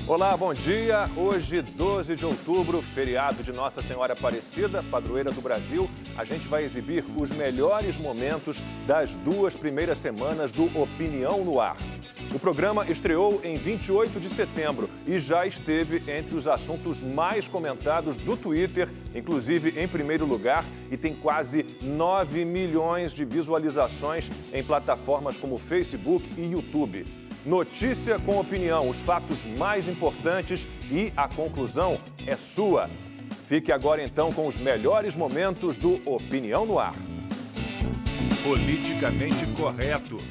Olá, bom dia. Hoje, 12 de outubro, feriado de Nossa Senhora Aparecida, padroeira do Brasil. A gente vai exibir os melhores momentos das 2 primeiras semanas do Opinião no Ar. O programa estreou em 28 de setembro e já esteve entre os assuntos mais comentados do Twitter, inclusive em primeiro lugar, e tem quase 9 milhões de visualizações em plataformas como Facebook e YouTube. Notícia com opinião, os fatos mais importantes e a conclusão é sua. Fique agora então com os melhores momentos do Opinião no Ar. Politicamente correto.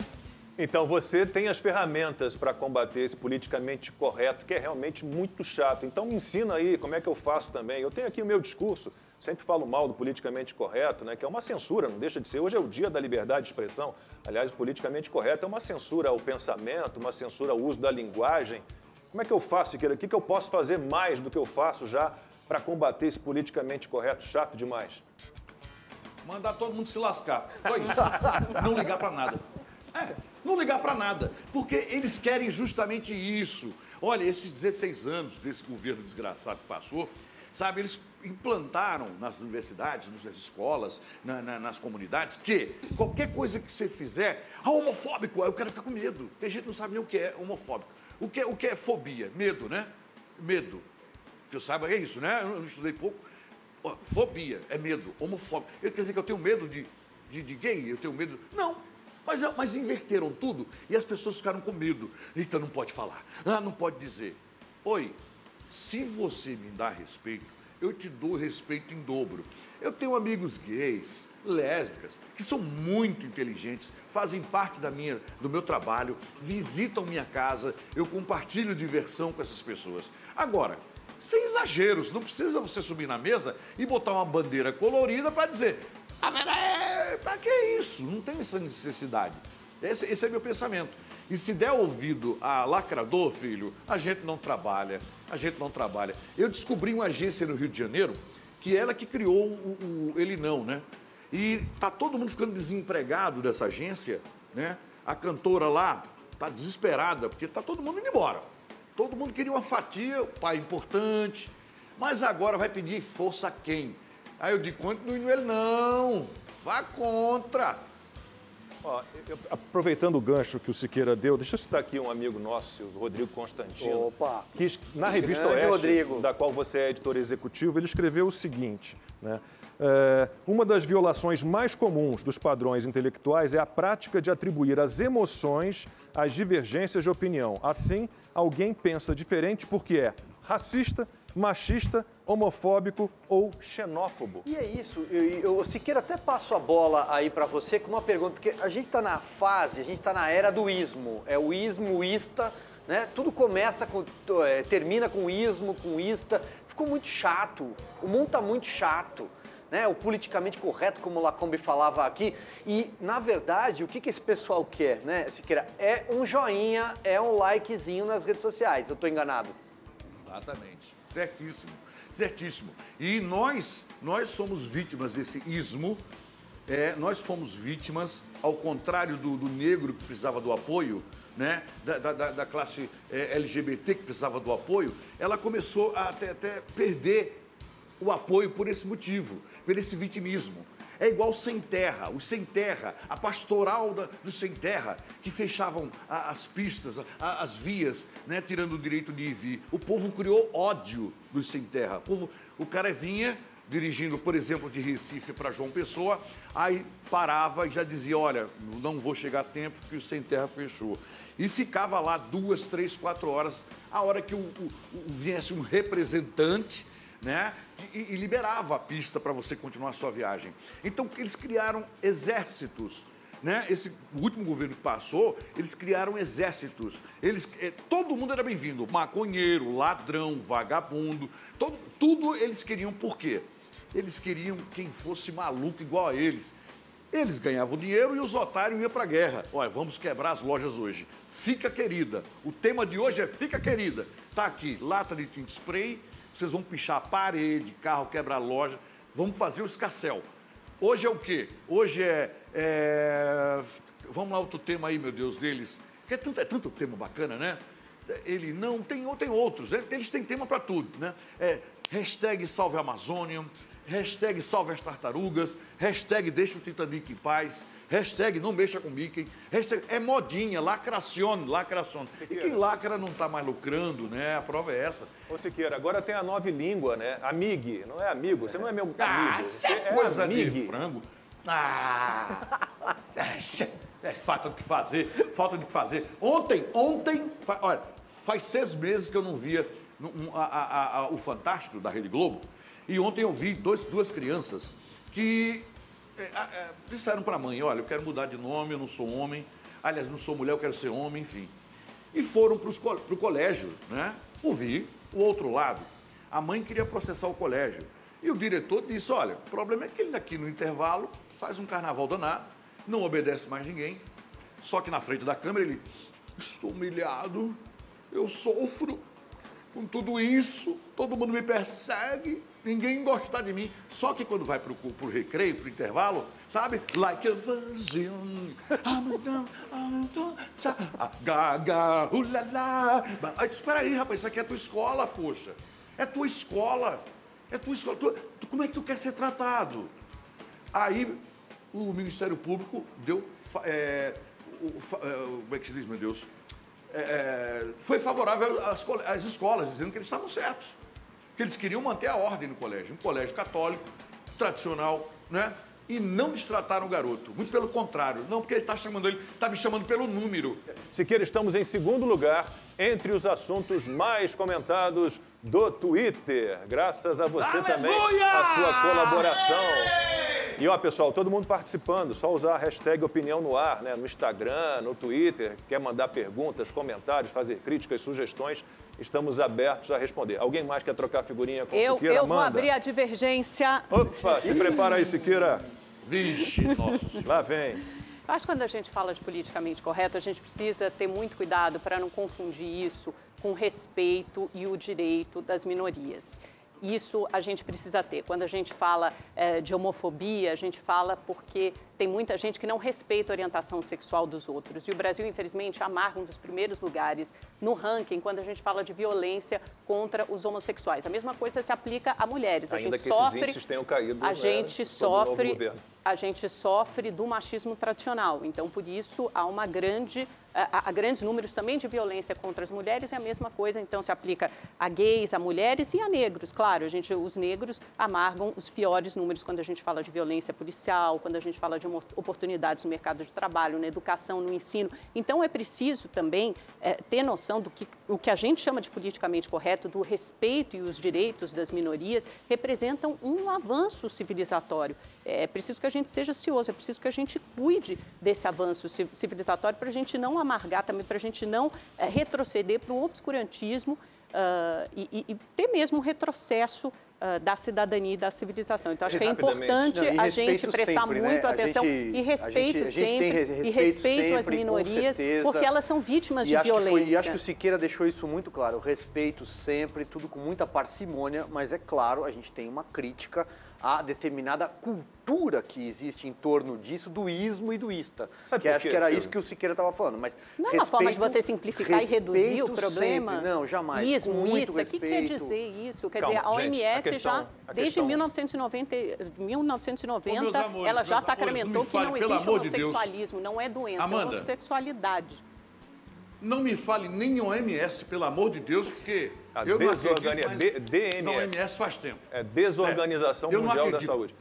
Então você tem as ferramentas para combater esse politicamente correto, que é realmente muito chato. Então me ensina aí como é que eu faço também. Eu tenho aqui o meu discurso, sempre falo mal do politicamente correto, né? Que é uma censura, não deixa de ser. Hoje é o dia da liberdade de expressão. Aliás, o politicamente correto é uma censura ao pensamento, uma censura ao uso da linguagem. Como é que eu faço, Siqueira? O que eu posso fazer mais do que eu faço já para combater esse politicamente correto chato demais? Mandar todo mundo se lascar. Foi isso. Não ligar para nada. Não ligar para nada, porque eles querem justamente isso. Olha, esses 16 anos desse governo desgraçado que passou, sabe, eles implantaram nas universidades, nas escolas, nas comunidades, que qualquer coisa que você fizer, homofóbico, eu quero ficar com medo. Tem gente que não sabe nem o que é homofóbico. O que é fobia? Medo, né? Medo. Que eu saiba é isso, né? Eu não estudei pouco. Fobia é medo, homofóbico. Quer dizer que eu tenho medo de gay? Eu tenho medo... Não. Mas inverteram tudo e as pessoas ficaram com medo. Então não pode falar, não pode dizer. Oi, se você me dá respeito, eu te dou respeito em dobro. Eu tenho amigos gays, lésbicas, que são muito inteligentes, fazem parte do meu trabalho, visitam minha casa, eu compartilho diversão com essas pessoas. Agora, sem exageros, não precisa você subir na mesa e botar uma bandeira colorida para dizer... Pra que isso? Não tem essa necessidade. Esse é meu pensamento. E se der ouvido a lacrador, filho, a gente não trabalha. Eu descobri uma agência no Rio de Janeiro, que ela que criou o Ele Não, né? E tá todo mundo ficando desempregado dessa agência, né? A cantora lá tá desesperada, porque tá todo mundo indo embora. Todo mundo queria uma fatia, o pai importante. Mas agora vai pedir força a quem? Aí eu digo, continue no Ele Não, vá contra. Ó, aproveitando o gancho que o Siqueira deu, deixa eu citar aqui um amigo nosso, o Rodrigo Constantino. Opa! Que na revista Grande Oeste, Rodrigo, da qual você é editor executivo, ele escreveu o seguinte, né? Uma das violações mais comuns dos padrões intelectuais é a prática de atribuir às emoções as divergências de opinião. Assim, alguém pensa diferente porque é racista, machista, homofóbico ou xenófobo. E é isso, eu Siqueira, até passo a bola aí para você com uma pergunta, porque a gente está na fase, a gente está na era do ismo, é o ismo, o ista, né? Tudo termina com ismo, com ista, ficou muito chato, o mundo está muito chato. Né, o politicamente correto, como o Lacombe falava aqui, e, na verdade, o que esse pessoal quer, né, Siqueira? É um joinha, é um likezinho nas redes sociais, eu estou enganado? Exatamente, certíssimo. E nós somos vítimas desse ismo, nós fomos vítimas, ao contrário do negro que precisava do apoio, né, da classe LGBT que precisava do apoio, ela começou a até perder o apoio por esse motivo, por esse vitimismo. É igual Sem Terra, os Sem Terra, a pastoral do Sem Terra, que fechavam as pistas, as vias, né, tirando o direito de ir e vir. O povo criou ódio dos Sem Terra. O cara vinha dirigindo, por exemplo, de Recife para João Pessoa, aí parava e já dizia, olha, não vou chegar a tempo porque o Sem Terra fechou. E ficava lá 2, 3, 4 horas, a hora que viesse um representante, né, e liberava a pista para você continuar a sua viagem. Então, eles criaram exércitos, né? O último governo que passou, eles criaram exércitos. Todo mundo era bem-vindo, maconheiro, ladrão, vagabundo, tudo eles queriam. Por quê? Eles queriam quem fosse maluco igual a eles. Eles ganhavam dinheiro e os otários iam para a guerra. Olha, vamos quebrar as lojas hoje. Fica querida. O tema de hoje é Fica Querida. Tá aqui, lata de tint spray. Vocês vão pichar a parede, carro, quebrar a loja. Vamos fazer o escarcéu. Hoje é o quê? Hoje Vamos lá, outro tema aí, meu Deus, deles. É tanto tema bacana, né? ele não, tem outros, eles têm tema para tudo, né? Hashtag salve a Amazônia, hashtag salve as tartarugas, hashtag deixa o Titanic em paz, hashtag não mexa com Mickey, hashtag é modinha, lacracione. E quem lacra não está mais lucrando, né? A prova é essa. Ô, Siqueira, agora tem a nova língua, né? Amig, não é amigo, você não é meu amigo. Isso é coisa de frango. Falta do que fazer, Ontem, olha, faz 6 meses que eu não via o Fantástico da Rede Globo. E ontem eu vi duas crianças que disseram para a mãe, olha, eu quero mudar de nome, eu não sou homem. Aliás, não sou mulher, eu quero ser homem, enfim. E foram para o colégio, né? Ouvir o outro lado. A mãe queria processar o colégio. E o diretor disse, olha, o problema é que ele aqui no intervalo faz um carnaval danado, não obedece mais ninguém. Só que na frente da câmera ele, estou humilhado, eu sofro com tudo isso, todo mundo me persegue, ninguém gosta de mim. Só que quando vai pro recreio, pro intervalo, sabe? Like a virgin, gaga, ulala. Aí, espera aí, rapaz, isso aqui é tua escola, poxa. É tua escola. Como é que tu quer ser tratado? Aí o Ministério Público deu... como é que se diz, meu Deus? Foi favorável às escolas, dizendo que eles estavam certos. Que eles queriam manter a ordem no colégio. Um colégio católico, tradicional, né? E não destrataram o garoto. Muito pelo contrário. Não, porque ele está me chamando pelo número. Siqueira, estamos em segundo lugar entre os assuntos mais comentados do Twitter. Graças a você também, a sua colaboração. E, ó, pessoal, todo mundo participando. Só usar a hashtag Opinião no Ar, né? No Instagram, no Twitter. Quer mandar perguntas, comentários, fazer críticas, sugestões. Estamos abertos a responder. Alguém mais quer trocar figurinha com o Siqueira? Eu vou abrir a divergência. Opa, se prepara aí, Siqueira. Vixe, nossa. Lá vem. Eu acho que quando a gente fala de politicamente correto, a gente precisa ter muito cuidado para não confundir isso com o respeito e o direito das minorias. Isso a gente precisa ter. Quando a gente fala de homofobia, a gente fala porque tem muita gente que não respeita a orientação sexual dos outros. E o Brasil, infelizmente, amarga um dos primeiros lugares no ranking quando a gente fala de violência contra os homossexuais. A mesma coisa se aplica a mulheres. Ainda que esses índices tenham caído, a gente sofre do machismo tradicional. Então, por isso, há grandes números também de violência contra as mulheres, e a mesma coisa, então, se aplica a gays, a mulheres e a negros. Claro, os negros amargam os piores números quando a gente fala de violência policial, quando a gente fala de oportunidades no mercado de trabalho, na educação, no ensino. Então, é preciso também ter noção do que o que a gente chama de politicamente correto, do respeito e os direitos das minorias, representam um avanço civilizatório. É preciso que a gente seja cioso, é preciso que a gente cuide desse avanço civilizatório para a gente não amargar também, para a gente não retroceder para um obscurantismo e ter mesmo um retrocesso da cidadania e da civilização. Então, acho que é importante a gente prestar muito atenção e respeito sempre, e respeito às minorias, porque elas são vítimas de violência. E acho que o Siqueira deixou isso muito claro, o respeito sempre, tudo com muita parcimônia, mas é claro, a gente tem uma crítica a determinada cultura que existe em torno disso, do ismo e do ista. Sabe que acho que era isso que o Siqueira estava falando. Mas não é uma forma de você simplificar e reduzir o problema? Sempre. Não, jamais. Ismo, ista, o que quer dizer isso? Quer dizer, a OMS desde 1990, ela já sacramentou que não existe homossexualismo, não é doença, é homossexualidade. Não me fale nem OMS, pelo amor de Deus, porque eu não acredito, DMS. Não, OMS faz tempo. É Desorganização Mundial da Saúde.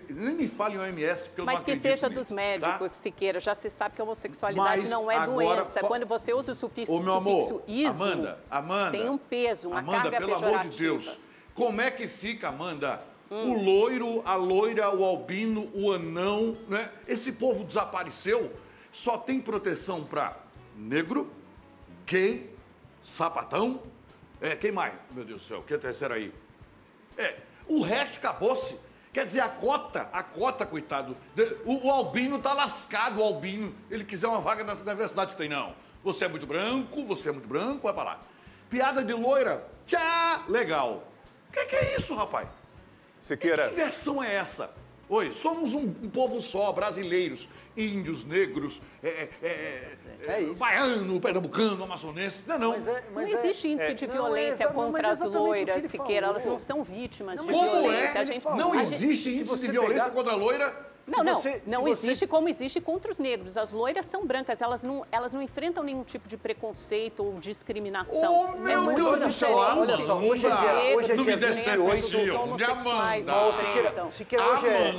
Nem me fale em OMS, porque eu não acredito. Mas que seja dos médicos, tá? Siqueira, já se sabe que a homossexualidade não é doença. Quando você usa o sufixo ismo, Amanda, tem um peso, uma carga pelo pejorativa. Amor de Deus, como é que fica, Amanda? O loiro, a loira, o albino, o anão, né? Esse povo desapareceu. Só tem proteção para negro, gay, sapatão. Quem mais? Meu Deus do céu, que é terceiro aí? O resto acabou-se. Quer dizer, a cota, coitado. O albino tá lascado, o albino. Ele quiser uma vaga na universidade, tem não. Você é muito branco, vai pra lá. Piada de loira, tchá, legal. Que é isso, rapaz? Siqueira. Que versão é essa? Oi, somos um povo só, brasileiros, índios, negros, baiano, pernambucano, amazonense. Não. Não existe índice de violência contra as loiras, Siqueira. Elas não são vítimas de violência. Não existe índice de violência contra a loira? Não existe como existe contra os negros. As loiras são brancas, elas não enfrentam nenhum tipo de preconceito ou discriminação. Oh, meu Deus do céu! Olha só, hoje é dia 28. Siqueira, hoje é...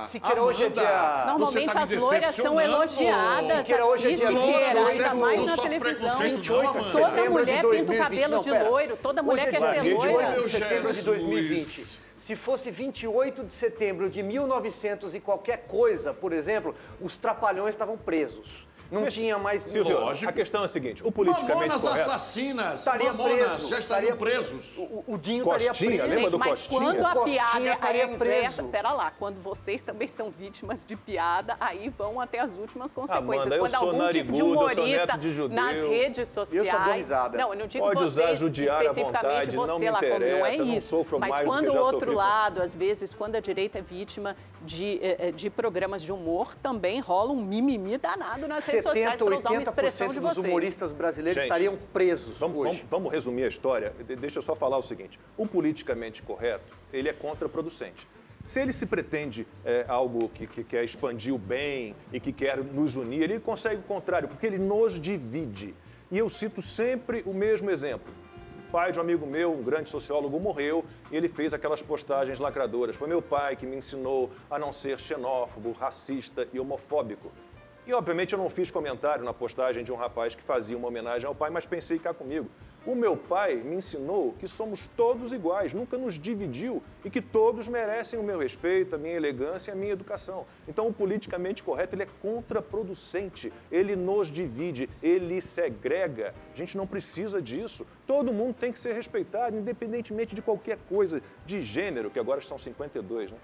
Siqueira, hoje é dia... Normalmente as loiras são elogiadas. Siqueira, hoje é dia 28. Ainda mais na televisão. 28 de toda mulher pinta o cabelo de loiro, toda mulher quer ser loira. 28 de setembro de 2020. Se fosse 28 de setembro de 1900 e qualquer coisa, por exemplo, os Trapalhões estavam presos. Não tinha mais... Silvio, lógico. A questão é a seguinte, o politicamente Mamonas correto... assassinas, Mamonas já estariam presos. O Dinho Costinha, estaria preso. lembra do Mas Costinha? quando a piada é inversa... preso. Pera lá, quando vocês também são vítimas de piada, aí vão até as últimas consequências. Amanda, quando algum tipo de humorista nas redes sociais... Eu só dou risada. Não, eu não digo Pode vocês usar judiar especificamente, à vontade, você lá como não é não isso. sofro Mas mais do quando que o já outro sofri. lado, às vezes, quando a direita é vítima de programas de humor, também rola um mimimi danado nas redes sociais para usar uma expressão de vocês. Os humoristas brasileiros estariam presos hoje. Vamos resumir a história? Deixa eu só falar o seguinte. O politicamente correto, ele é contraproducente. Se ele se pretende algo que quer expandir o bem e que quer nos unir, ele consegue o contrário, porque ele nos divide. E eu cito sempre o mesmo exemplo. O pai de um amigo meu, um grande sociólogo, morreu e ele fez aquelas postagens lacradoras. Foi meu pai que me ensinou a não ser xenófobo, racista e homofóbico. E, obviamente, eu não fiz comentário na postagem de um rapaz que fazia uma homenagem ao pai, mas pensei cá comigo. O meu pai me ensinou que somos todos iguais, nunca nos dividiu e que todos merecem o meu respeito, a minha elegância e a minha educação. Então, o politicamente correto, ele é contraproducente, ele nos divide, ele segrega. A gente não precisa disso. Todo mundo tem que ser respeitado, independentemente de qualquer coisa, de gênero, que agora são 52, né?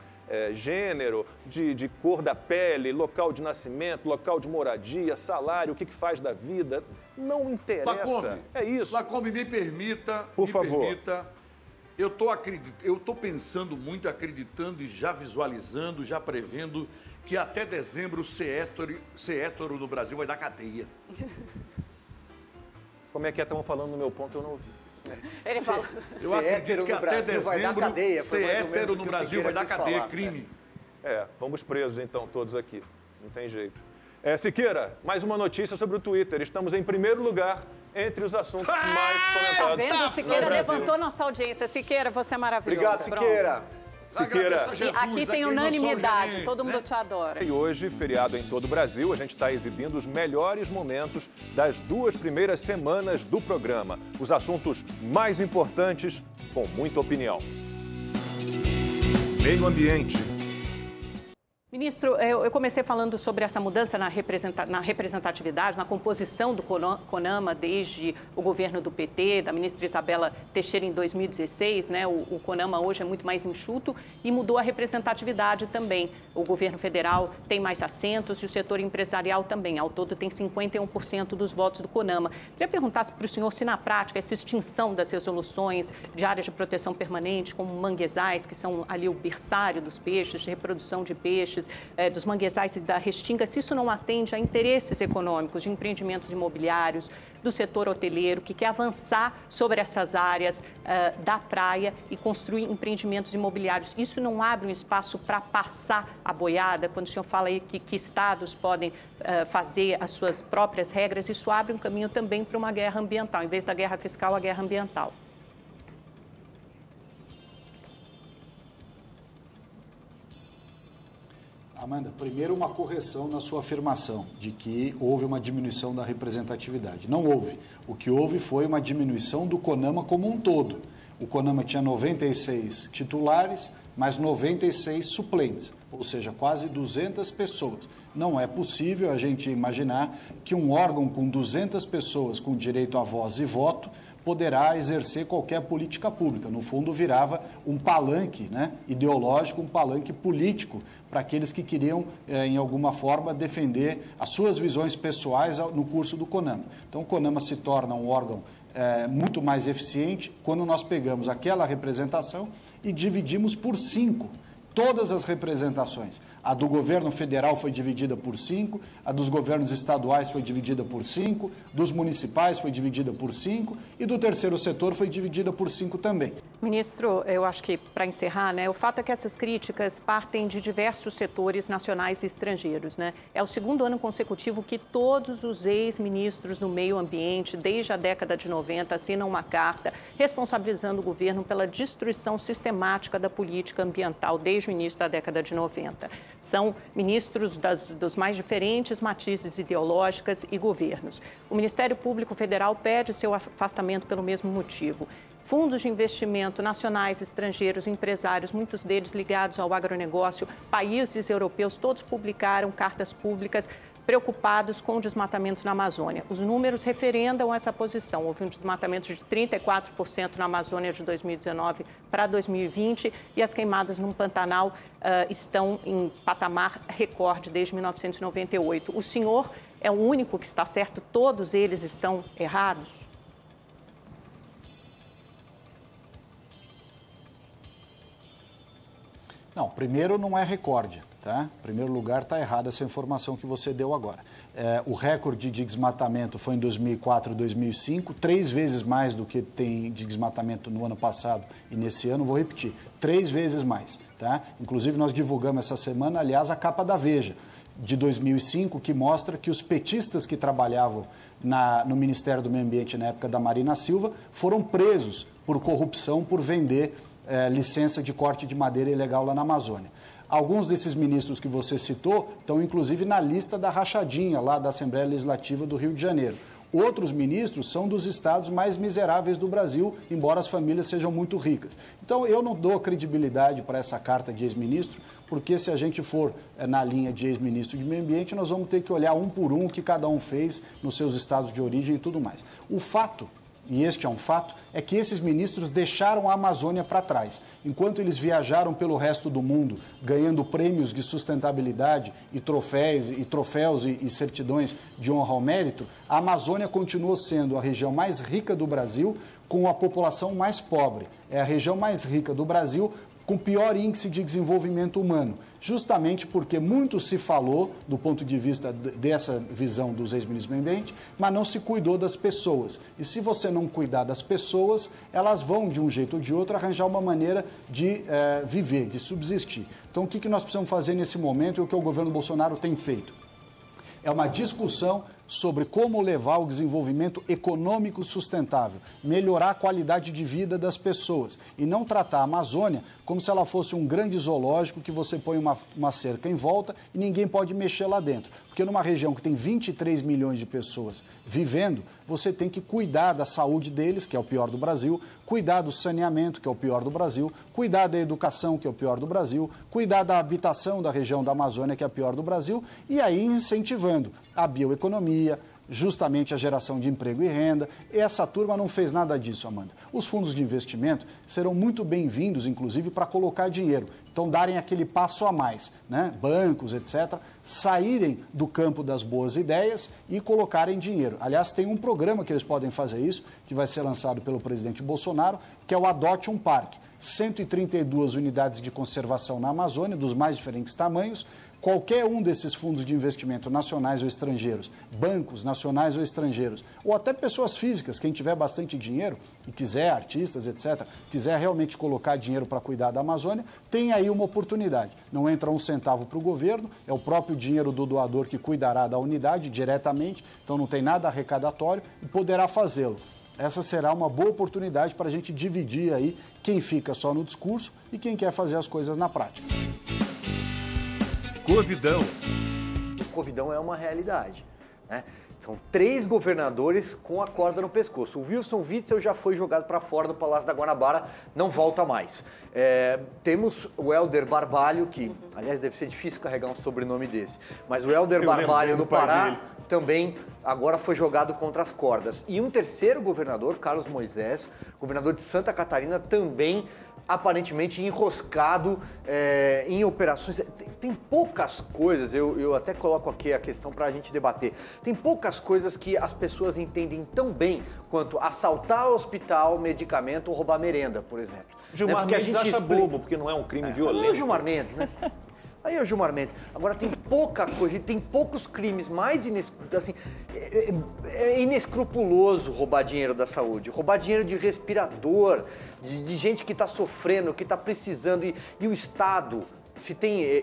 Gênero, de cor da pele, local de nascimento, local de moradia, salário, o que faz da vida, não interessa. Lacombe, é isso. Lacombe, me permita, eu estou pensando muito, acreditando e já visualizando, já prevendo que até dezembro ser hétero no Brasil vai dar cadeia. Como é que estavam falando no meu ponto, eu não ouvi. Ele fala... Eu acredito que até dezembro ser hétero no Brasil vai dar cadeia, crime. Vamos presos então, todos aqui. Não tem jeito. Siqueira, mais uma notícia sobre o Twitter. Estamos em primeiro lugar entre os assuntos mais comentados. Tá vendo? Siqueira levantou nossa audiência. Siqueira, você é maravilhoso. Obrigado, Siqueira. Siqueira. E aqui tem unanimidade, todo mundo te adora. E hoje, feriado em todo o Brasil, a gente está exibindo os melhores momentos das 2 primeiras semanas do programa. Os assuntos mais importantes, com muita opinião. Meio ambiente. Ministro, eu comecei falando sobre essa mudança na representatividade, na composição do CONAMA desde o governo do PT, da ministra Isabela Teixeira em 2016, né? O CONAMA hoje é muito mais enxuto e mudou a representatividade também. O governo federal tem mais assentos e o setor empresarial também. Ao todo tem 51% dos votos do CONAMA. Queria perguntar para o senhor se na prática essa extinção das resoluções de áreas de proteção permanente, como manguezais, que são ali o berçário dos peixes, de reprodução de peixes, dos manguezais e da restinga, se isso não atende a interesses econômicos de empreendimentos imobiliários, do setor hoteleiro, que quer avançar sobre essas áreas da praia e construir empreendimentos imobiliários. Isso não abre um espaço para passar a boiada? Quando o senhor fala aí que estados podem fazer as suas próprias regras, isso abre um caminho também para uma guerra ambiental, em vez da guerra fiscal, a guerra ambiental. Amanda, primeiro uma correção na sua afirmação de que houve uma diminuição da representatividade. Não houve. O que houve foi uma diminuição do CONAMA como um todo. O CONAMA tinha 96 titulares, mais 96 suplentes, ou seja, quase 200 pessoas. Não é possível a gente imaginar que um órgão com 200 pessoas com direito a voz e voto poderá exercer qualquer política pública. No fundo, virava um palanque, né, ideológico, um palanque político para aqueles que queriam, em alguma forma, defender as suas visões pessoais no curso do CONAMA. Então, o CONAMA se torna um órgão muito mais eficiente quando nós pegamos aquela representação e dividimos por 5 Todas as representações. A do governo federal foi dividida por 5, a dos governos estaduais foi dividida por 5, dos municipais foi dividida por 5 e do terceiro setor foi dividida por 5 também. Ministro, eu acho que, para encerrar, né, o fato é que essas críticas partem de diversos setores nacionais e estrangeiros, né? É o segundo ano consecutivo que todos os ex-ministros do meio ambiente, desde a década de 90, assinam uma carta responsabilizando o governo pela destruição sistemática da política ambiental desde o início da década de 90. São ministros dos mais diferentes matizes ideológicas e governos. O Ministério Público Federal pede seu afastamento pelo mesmo motivo. Fundos de investimento nacionais, estrangeiros, empresários, muitos deles ligados ao agronegócio, países europeus, todos publicaram cartas públicas preocupados com o desmatamento na Amazônia. Os números referendam essa posição. Houve um desmatamento de 34% na Amazônia de 2019 para 2020 e as queimadas no Pantanal estão em patamar recorde desde 1998. O senhor é o único que está certo? Todos eles estão errados? Não, primeiro não é recorde, tá? Em primeiro lugar, está errada essa informação que você deu agora. O recorde de desmatamento foi em 2004 e 2005, 3 vezes mais do que tem de desmatamento no ano passado e nesse ano, vou repetir, 3 vezes mais, tá? Inclusive, nós divulgamos essa semana, aliás, a capa da Veja, de 2005, que mostra que os petistas que trabalhavam no Ministério do Meio Ambiente na época da Marina Silva foram presos por corrupção, por vender licença de corte de madeira ilegal lá na Amazônia. Alguns desses ministros que você citou estão, inclusive, na lista da rachadinha lá da Assembleia Legislativa do Rio de Janeiro. Outros ministros são dos estados mais miseráveis do Brasil, embora as famílias sejam muito ricas. Então, eu não dou credibilidade para essa carta de ex-ministro, porque se a gente for na linha de ex-ministro de Meio Ambiente, nós vamos ter que olhar um por um o que cada um fez nos seus estados de origem e tudo mais. O fato, e este é um fato, é que esses ministros deixaram a Amazônia para trás. Enquanto eles viajaram pelo resto do mundo, ganhando prêmios de sustentabilidade e troféus e certidões de honra ao mérito, a Amazônia continuou sendo a região mais rica do Brasil, com a população mais pobre. É a região mais rica do Brasil, com pior índice de desenvolvimento humano, justamente porque muito se falou do ponto de vista dessa visão dos ex-ministros do Meio Ambiente, mas não se cuidou das pessoas. E se você não cuidar das pessoas, elas vão, de um jeito ou de outro, arranjar uma maneira de viver, de subsistir. Então, o que nós precisamos fazer nesse momento e o que o governo Bolsonaro tem feito? É uma discussão sobre como levar o desenvolvimento econômico sustentável, melhorar a qualidade de vida das pessoas e não tratar a Amazônia como se ela fosse um grande zoológico que você põe uma cerca em volta e ninguém pode mexer lá dentro. Porque numa região que tem 23 milhões de pessoas vivendo, você tem que cuidar da saúde deles, que é o pior do Brasil, cuidar do saneamento, que é o pior do Brasil, cuidar da educação, que é o pior do Brasil, cuidar da habitação da região da Amazônia, que é a pior do Brasil, e aí incentivando a bioeconomia, justamente a geração de emprego e renda. Essa turma não fez nada disso, Amanda. Os fundos de investimento serão muito bem-vindos, inclusive, para colocar dinheiro. Então, darem aquele passo a mais, né? Bancos, etc., saírem do campo das boas ideias e colocarem dinheiro. Aliás, tem um programa que eles podem fazer isso, que vai ser lançado pelo presidente Bolsonaro, que é o Adote um Parque. 132 unidades de conservação na Amazônia, dos mais diferentes tamanhos. Qualquer um desses fundos de investimento nacionais ou estrangeiros, bancos nacionais ou estrangeiros, ou até pessoas físicas, quem tiver bastante dinheiro e quiser, artistas, etc., quiser realmente colocar dinheiro para cuidar da Amazônia, tem aí uma oportunidade. Não entra um centavo para o governo, é o próprio dinheiro do doador que cuidará da unidade diretamente, então não tem nada arrecadatório e poderá fazê-lo. Essa será uma boa oportunidade para a gente dividir aí quem fica só no discurso e quem quer fazer as coisas na prática. Covidão. Covidão é uma realidade, né? São 3 governadores com a corda no pescoço. O Wilson Witzel já foi jogado para fora do Palácio da Guanabara, não volta mais. Temos o Helder Barbalho, que, aliás, deve ser difícil carregar um sobrenome desse, mas o Helder Barbalho do Pará também agora foi jogado contra as cordas. E um terceiro governador, Carlos Moisés, governador de Santa Catarina, também aparentemente enroscado em operações. Tem poucas coisas, eu até coloco aqui a questão para a gente debater, tem poucas coisas que as pessoas entendem tão bem quanto assaltar hospital, medicamento ou roubar merenda, por exemplo. Gilmar Mendes acha bobo, porque não é um crime violento. Aí é o Gilmar Mendes, né? Aí é o Gilmar Mendes. Agora tem pouca coisa, e tem poucos crimes mais inescrupuloso roubar dinheiro da saúde. Roubar dinheiro de respirador, de gente que está sofrendo, que está precisando. E o Estado...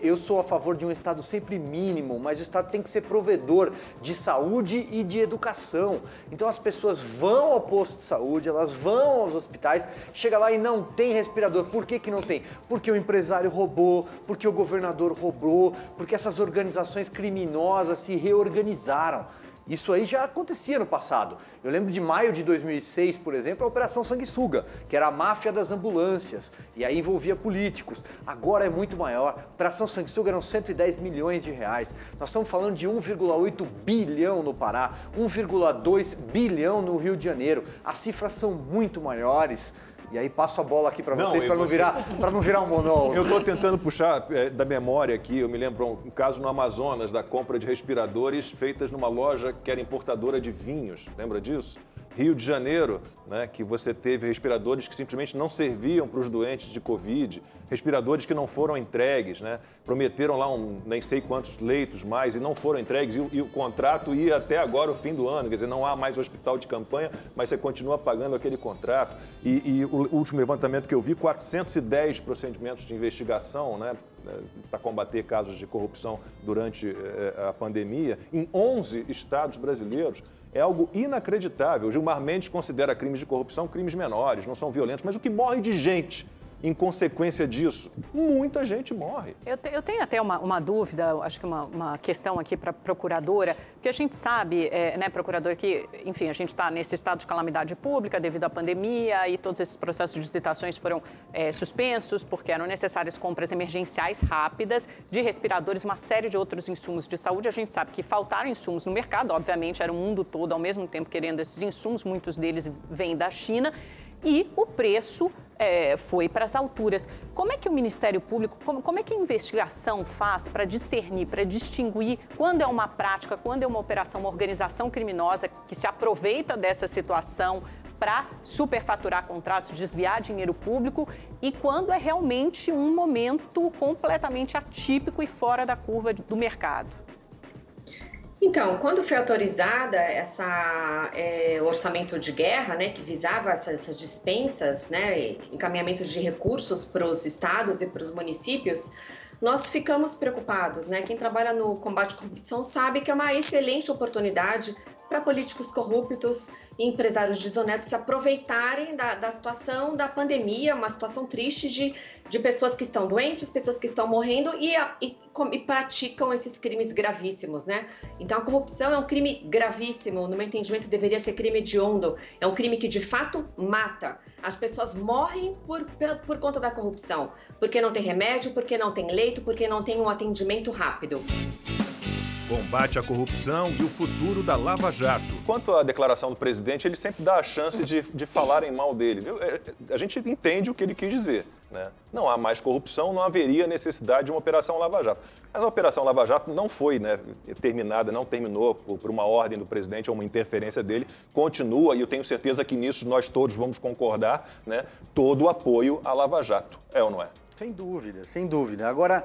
Eu sou a favor de um Estado sempre mínimo, mas o Estado tem que ser provedor de saúde e de educação. Então as pessoas vão ao posto de saúde, elas vão aos hospitais, chega lá e não tem respirador. Por que que não tem? Porque o empresário roubou, porque o governador roubou, porque essas organizações criminosas se reorganizaram. Isso aí já acontecia no passado. Eu lembro de maio de 2006, por exemplo, a Operação Sanguessuga, que era a máfia das ambulâncias, e aí envolvia políticos. Agora é muito maior. A Operação Sanguessuga eram 110 milhões de reais. Nós estamos falando de 1,8 bilhão no Pará, 1,2 bilhão no Rio de Janeiro. As cifras são muito maiores. E aí passo a bola aqui para vocês, para não virar um monólogo. Eu estou tentando puxar da memória aqui, eu me lembro um caso no Amazonas, da compra de respiradores feitas numa loja que era importadora de vinhos, lembra disso? Rio de Janeiro, né, que você teve respiradores que simplesmente não serviam para os doentes de Covid, respiradores que não foram entregues, né? Prometeram lá nem sei quantos leitos mais e não foram entregues e o contrato ia até agora o fim do ano, quer dizer, não há mais hospital de campanha, mas você continua pagando aquele contrato. E o último levantamento que eu vi, 410 procedimentos de investigação, né, para combater casos de corrupção durante a pandemia, em 11 estados brasileiros. É algo inacreditável. O Gilmar Mendes considera crimes de corrupção crimes menores, não são violentos, mas o que morre de gente em consequência disso, muita gente morre. Eu tenho até uma dúvida, acho que uma questão aqui para a procuradora, porque a gente sabe, né, procurador, que, enfim, a gente está nesse estado de calamidade pública devido à pandemia e todos esses processos de licitações foram suspensos porque eram necessárias compras emergenciais rápidas de respiradores, uma série de outros insumos de saúde. A gente sabe que faltaram insumos no mercado, obviamente era o mundo todo ao mesmo tempo querendo esses insumos, muitos deles vêm da China. E o preço foi para as alturas. Como é que o Ministério Público, como é que a investigação faz para discernir, para distinguir quando é uma prática, quando é uma operação, uma organização criminosa que se aproveita dessa situação para superfaturar contratos, desviar dinheiro público e quando é realmente um momento completamente atípico e fora da curva do mercado? Então, quando foi autorizada o orçamento de guerra, né, que visava essas dispensas, né, encaminhamento de recursos para os estados e para os municípios, nós ficamos preocupados, né? Quem trabalha no combate à corrupção sabe que é uma excelente oportunidade para políticos corruptos e empresários desonestos se aproveitarem da situação da pandemia, uma situação triste de pessoas que estão doentes, pessoas que estão morrendo e praticam esses crimes gravíssimos, né? Então a corrupção é um crime gravíssimo, no meu entendimento deveria ser crime hediondo, é um crime que de fato mata. As pessoas morrem por conta da corrupção, porque não tem remédio, porque não tem leito, porque não tem um atendimento rápido. Combate à corrupção e o futuro da Lava Jato. Quanto à declaração do presidente, ele sempre dá a chance de falarem mal dele. A gente entende o que ele quis dizer, né? Não há mais corrupção, não haveria necessidade de uma Operação Lava Jato. Mas a Operação Lava Jato não foi, né, terminada, não terminou por uma ordem do presidente ou uma interferência dele. Continua, e eu tenho certeza que nisso nós todos vamos concordar, né, todo o apoio à Lava Jato. É ou não é? Sem dúvida, sem dúvida. Agora,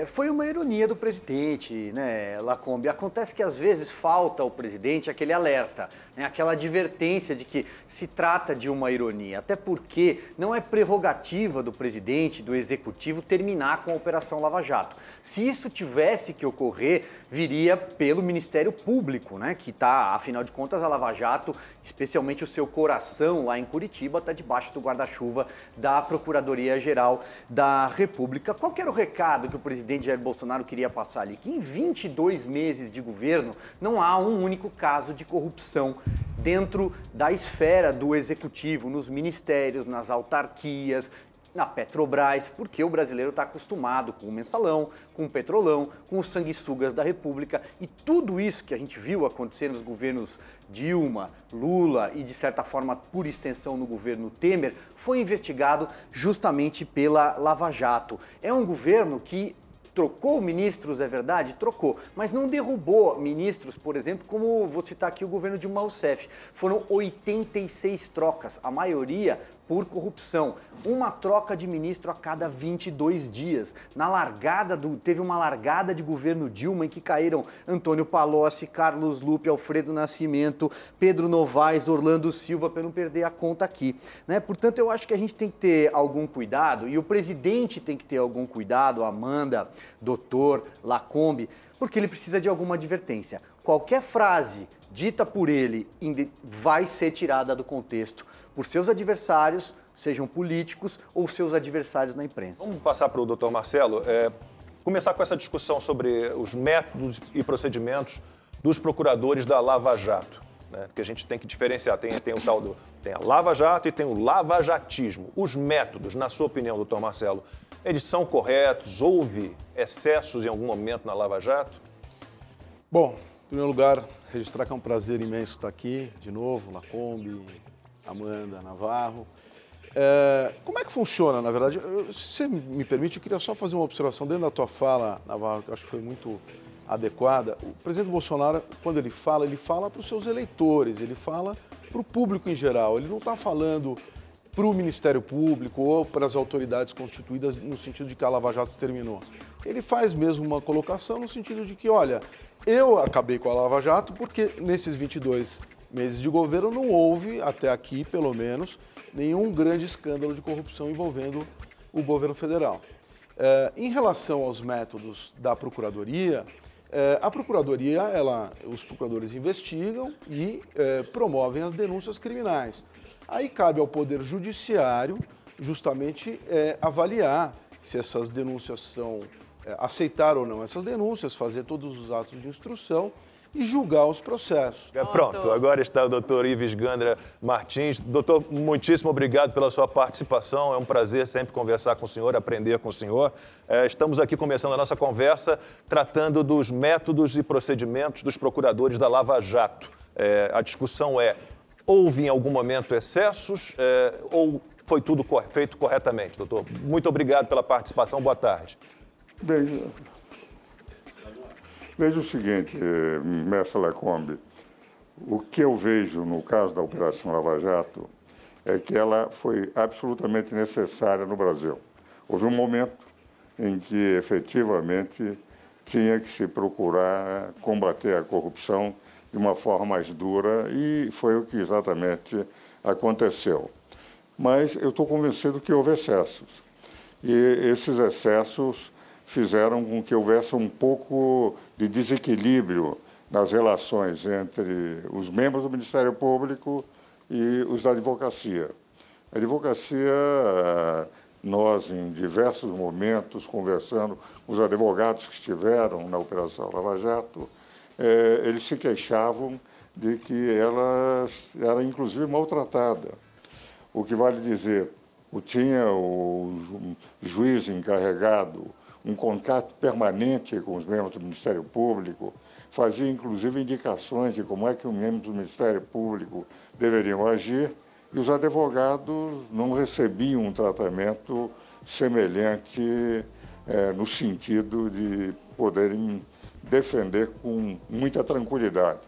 foi uma ironia do presidente, né, Lacombe? Acontece que às vezes falta ao presidente aquele alerta, né, aquela advertência de que se trata de uma ironia. Até porque não é prerrogativa do presidente, do executivo, terminar com a Operação Lava Jato. Se isso tivesse que ocorrer, viria pelo Ministério Público, né, que está, afinal de contas, a Lava Jato, especialmente o seu coração lá em Curitiba, está debaixo do guarda-chuva da Procuradoria-Geral da República. Qual que era o recado que o presidente Jair Bolsonaro queria passar ali? Que em 22 meses de governo não há um único caso de corrupção dentro da esfera do executivo, nos ministérios, nas autarquias. na Petrobras, porque o brasileiro está acostumado com o mensalão, com o petrolão, com os sanguessugas da República, e tudo isso que a gente viu acontecer nos governos Dilma, Lula e, de certa forma, por extensão, no governo Temer, foi investigado justamente pela Lava Jato. É um governo que trocou ministros, é verdade? Trocou, mas não derrubou ministros, por exemplo, como vou citar aqui o governo Dilma Rousseff. Foram 86 trocas, a maioria por corrupção. Uma troca de ministro a cada 22 dias. Teve uma largada de governo Dilma em que caíram Antônio Palocci, Carlos Lupe, Alfredo Nascimento, Pedro Novaes, Orlando Silva, para não perder a conta aqui, né? Portanto, eu acho que a gente tem que ter algum cuidado, e o presidente tem que ter algum cuidado, Amanda, doutor, Lacombe, porque ele precisa de alguma advertência. Qualquer frase dita por ele vai ser tirada do contexto por seus adversários, sejam políticos ou seus adversários na imprensa. Vamos passar para o doutor Marcelo, começar com essa discussão sobre os métodos e procedimentos dos procuradores da Lava Jato, né? Que a gente tem que diferenciar. Tem a Lava Jato e tem o lavajatismo. Os métodos, na sua opinião, doutor Marcelo, eles são corretos? Houve excessos em algum momento na Lava Jato? Bom, em primeiro lugar, registrar que é um prazer imenso estar aqui, de novo, Lacombe, Amanda, Navarro. Como é que funciona, na verdade? Se você me permite, eu queria só fazer uma observação dentro da tua fala, Navarro, que eu acho que foi muito adequada. O presidente Bolsonaro, quando ele fala para os seus eleitores, ele fala para o público em geral. Ele não está falando para o Ministério Público ou para as autoridades constituídas no sentido de que a Lava Jato terminou. Ele faz mesmo uma colocação no sentido de que, olha, eu acabei com a Lava Jato porque nesses 22 meses de governo não houve, até aqui pelo menos, nenhum grande escândalo de corrupção envolvendo o governo federal. Em relação aos métodos da Procuradoria, a Procuradoria, os procuradores investigam e promovem as denúncias criminais. Aí cabe ao Poder Judiciário justamente avaliar se essas denúncias são, aceitar ou não essas denúncias, fazer todos os atos de instrução e julgar os processos. Pronto, agora está o doutor Ives Gandra Martins. Doutor, muitíssimo obrigado pela sua participação. É um prazer sempre conversar com o senhor, aprender com o senhor. Estamos aqui começando a nossa conversa tratando dos métodos e procedimentos dos procuradores da Lava Jato. A discussão houve em algum momento excessos ou foi tudo feito corretamente, doutor? Muito obrigado pela participação. Boa tarde. Veja o seguinte, mestre Lacombe, o que eu vejo no caso da Operação Lava Jato é que ela foi absolutamente necessária no Brasil. Houve um momento em que efetivamente tinha que se procurar combater a corrupção de uma forma mais dura e foi o que exatamente aconteceu. Mas eu estou convencido que houve excessos e esses excessos fizeram com que houvesse um pouco de desequilíbrio nas relações entre os membros do Ministério Público e os da advocacia. A advocacia, nós, em diversos momentos, conversando com os advogados que estiveram na Operação Lava Jato, eles se queixavam de que ela era, inclusive, maltratada. O que vale dizer, tinha o juiz encarregado um contato permanente com os membros do Ministério Público, fazia, inclusive, indicações de como é que os membros do Ministério Público deveriam agir, e os advogados não recebiam um tratamento semelhante no sentido de poderem defender com muita tranquilidade.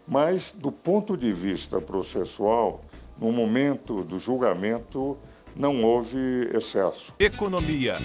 Mas, do ponto de vista processual, no momento do julgamento, não houve excesso. Economia.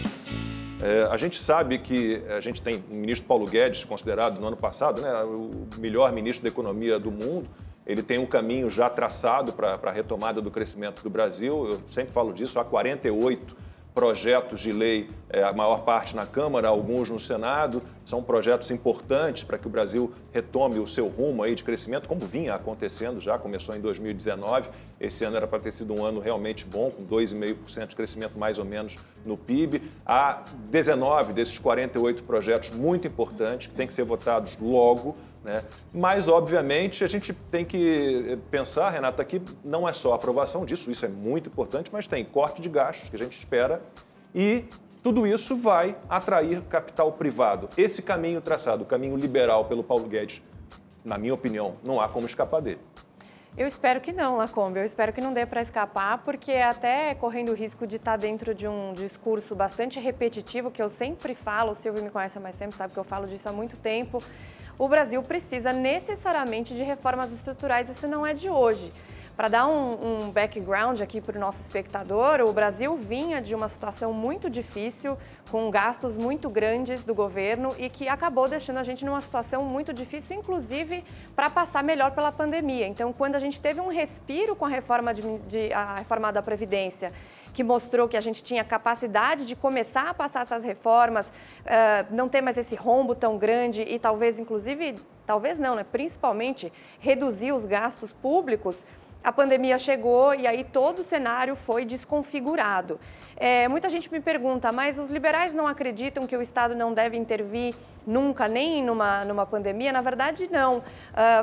A gente sabe que a gente tem o ministro Paulo Guedes, considerado no ano passado, né, o melhor ministro da economia do mundo. Ele tem um caminho já traçado para a retomada do crescimento do Brasil. Eu sempre falo disso, há 48 projetos de lei, a maior parte na Câmara, alguns no Senado. São projetos importantes para que o Brasil retome o seu rumo aí de crescimento, como vinha acontecendo já, começou em 2019. Esse ano era para ter sido um ano realmente bom, com 2,5% de crescimento mais ou menos no PIB. Há 19 desses 48 projetos muito importantes que têm que ser votados logo, né? Mas, obviamente, a gente tem que pensar, Renata, que não é só a aprovação disso, isso é muito importante, mas tem corte de gastos que a gente espera e tudo isso vai atrair capital privado. Esse caminho traçado, o caminho liberal pelo Paulo Guedes, na minha opinião, não há como escapar dele. Eu espero que não, Lacombe. Eu espero que não dê para escapar, porque até correndo o risco de estar dentro de um discurso bastante repetitivo, que eu sempre falo, o Silvio me conhece há mais tempo, sabe que eu falo disso há muito tempo, o Brasil precisa necessariamente de reformas estruturais, isso não é de hoje. Para dar um background aqui para o nosso espectador, o Brasil vinha de uma situação muito difícil, com gastos muito grandes do governo e que acabou deixando a gente numa situação muito difícil, inclusive para passar melhor pela pandemia. Então, quando a gente teve um respiro com a reforma da Previdência, que mostrou que a gente tinha capacidade de começar a passar essas reformas, não ter mais esse rombo tão grande e talvez, inclusive, talvez não, né? Principalmente reduzir os gastos públicos, a pandemia chegou e aí todo o cenário foi desconfigurado. Muita gente me pergunta, mas os liberais não acreditam que o Estado não deve intervir nunca, nem numa pandemia? Na verdade, não.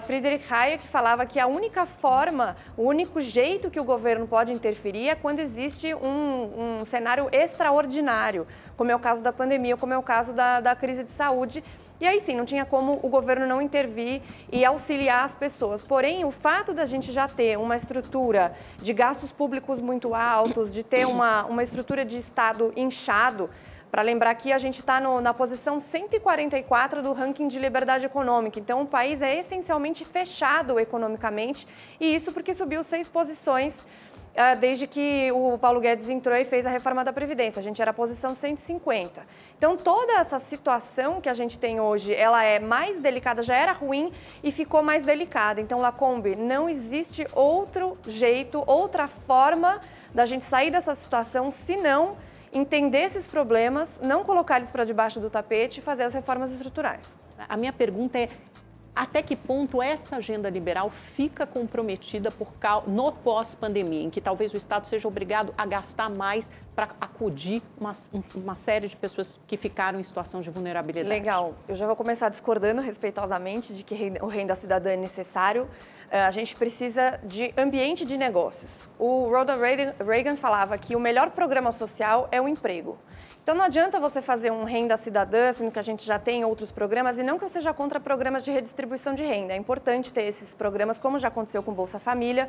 Friedrich Hayek falava que a única forma, o único jeito que o governo pode interferir é quando existe um cenário extraordinário, como é o caso da pandemia, como é o caso da crise de saúde. E aí sim, não tinha como o governo não intervir e auxiliar as pessoas. Porém, o fato da gente já ter uma estrutura de gastos públicos muito altos, de ter uma estrutura de Estado inchado, para lembrar que a gente está na posição 144 do ranking de liberdade econômica. Então, o país é essencialmente fechado economicamente e isso porque subiu 6 posições desde que o Paulo Guedes entrou e fez a reforma da Previdência. A gente era a posição 150. Então, toda essa situação que a gente tem hoje, ela é mais delicada, já era ruim e ficou mais delicada. Então, Lacombe, não existe outro jeito, outra forma da gente sair dessa situação, senão entender esses problemas, não colocar eles para debaixo do tapete e fazer as reformas estruturais. A minha pergunta é: até que ponto essa agenda liberal fica comprometida no pós-pandemia, em que talvez o Estado seja obrigado a gastar mais para acudir uma série de pessoas que ficaram em situação de vulnerabilidade? Legal. Eu já vou começar discordando respeitosamente de que o Renda Cidadã é necessário. A gente precisa de ambiente de negócios. O Ronald Reagan falava que o melhor programa social é o emprego. Então, não adianta você fazer um Renda Cidadã, sendo que a gente já tem outros programas, e não que eu seja contra programas de redistribuição de renda. É importante ter esses programas, como já aconteceu com Bolsa Família,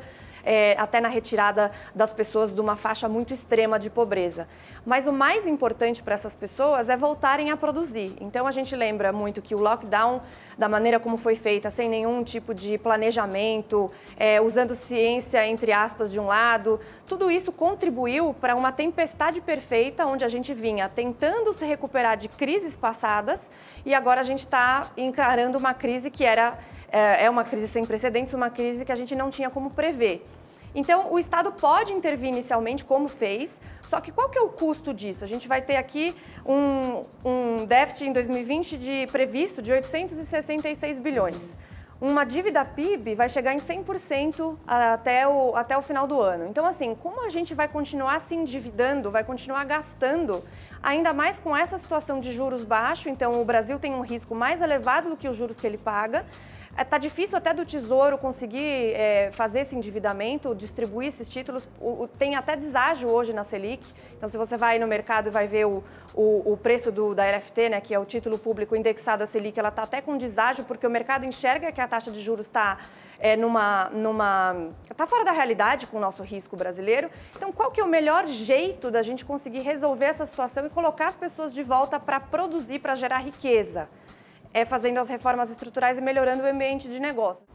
até na retirada das pessoas de uma faixa muito extrema de pobreza. Mas o mais importante para essas pessoas é voltarem a produzir. Então, a gente lembra muito que o lockdown, da maneira como foi feita, sem nenhum tipo de planejamento, usando ciência, entre aspas, de um lado, tudo isso contribuiu para uma tempestade perfeita, onde a gente vinha tentando se recuperar de crises passadas e agora a gente está encarando uma crise que é uma crise sem precedentes, uma crise que a gente não tinha como prever. Então, o Estado pode intervir inicialmente, como fez, só que qual que é o custo disso? A gente vai ter aqui um déficit em 2020 previsto de 866 bilhões. Uma dívida PIB vai chegar em 100% até o final do ano. Então, assim, como a gente vai continuar se endividando, vai continuar gastando, ainda mais com essa situação de juros baixos, então o Brasil tem um risco mais elevado do que os juros que ele paga. Está difícil até do Tesouro conseguir fazer esse endividamento, distribuir esses títulos. Tem até deságio hoje na Selic. Então, se você vai no mercado e vai ver o preço da LFT, né, que é o título público indexado à Selic, ela está até com deságio, porque o mercado enxerga que a taxa de juros está tá fora da realidade com o nosso risco brasileiro. Então, qual que é o melhor jeito da gente conseguir resolver essa situação e colocar as pessoas de volta para produzir, para gerar riqueza? É fazendo as reformas estruturais e melhorando o ambiente de negócio.